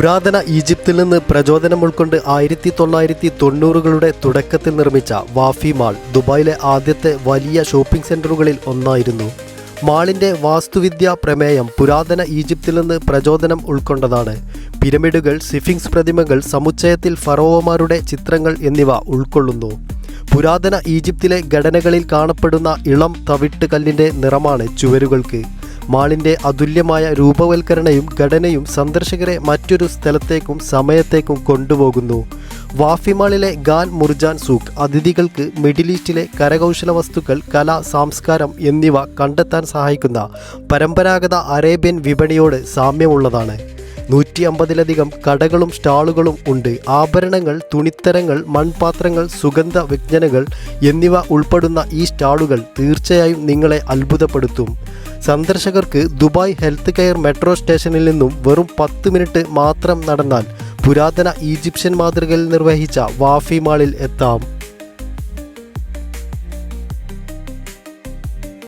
പുരാതന ഈജിപ്തിൽ നിന്ന് പ്രചോദനം ഉൾക്കൊണ്ട് 1990കളുടെ തുടക്കത്തിൽ നിർമ്മിച്ച വാഫി മാൾ ദുബായിലെ ആദ്യത്തെ വലിയ ഷോപ്പിംഗ് സെൻ്ററുകളിൽ ഒന്നായിരുന്നു. മാളിൻ്റെ വാസ്തുവിദ്യാ പ്രമേയം പുരാതന ഈജിപ്തിൽ നിന്ന് പ്രചോദനം ഉൾക്കൊണ്ടതാണ്. പിരമിഡുകൾ, സ്ഫിൻക്സ് പ്രതിമകൾ, സമുച്ചയത്തിൽ ഫറോവമാരുടെ ചിത്രങ്ങൾ എന്നിവ ഉൾക്കൊള്ളുന്നു. പുരാതന ഈജിപ്തിലെ ഘടനകളിൽ കാണപ്പെടുന്ന ഇളം തവിട്ട് കല്ലിൻ്റെ നിറമാണ് ചുവരുകൾക്ക്. മാളിൻ്റെ അതുല്യമായ രൂപവൽക്കരണയും ഘടനയും സന്ദർശകരെ മറ്റൊരു സ്ഥലത്തേക്കും സമയത്തേക്കും കൊണ്ടുപോകുന്നു. വാഫി മാളിലെ ഖാൻ മുർജാൻ സൂക്ക് അതിഥികൾക്ക് മിഡിൽ ഈസ്റ്റിലെ കരകൗശല വസ്തുക്കൾ, കല, സംസ്കാരം എന്നിവ കണ്ടെത്താൻ സഹായിക്കുന്ന പരമ്പരാഗത അറേബ്യൻ വിപണിയോട് സാമ്യമുള്ളതാണ്. 150ലധികം കടകളും സ്റ്റാളുകളും ഉണ്ട്. ആഭരണങ്ങൾ, തുണിത്തരങ്ങൾ, മൺപാത്രങ്ങൾ, സുഗന്ധ വ്യഞ്ജനങ്ങൾ എന്നിവ ഉൾപ്പെടുന്ന ഈ സ്റ്റാളുകൾ തീർച്ചയായും നിങ്ങളെ അത്ഭുതപ്പെടുത്തും. സന്ദർശകർക്ക് ദുബായ് ഹെൽത്ത് കെയർ മെട്രോ സ്റ്റേഷനിൽ നിന്നും വെറും 10 മിനിറ്റ് മാത്രം നടന്നാൽ പുരാതന ഈജിപ്ഷ്യൻ മാതൃകയിൽ നിർവഹിച്ച വാഫി മാളിൽ എത്താം.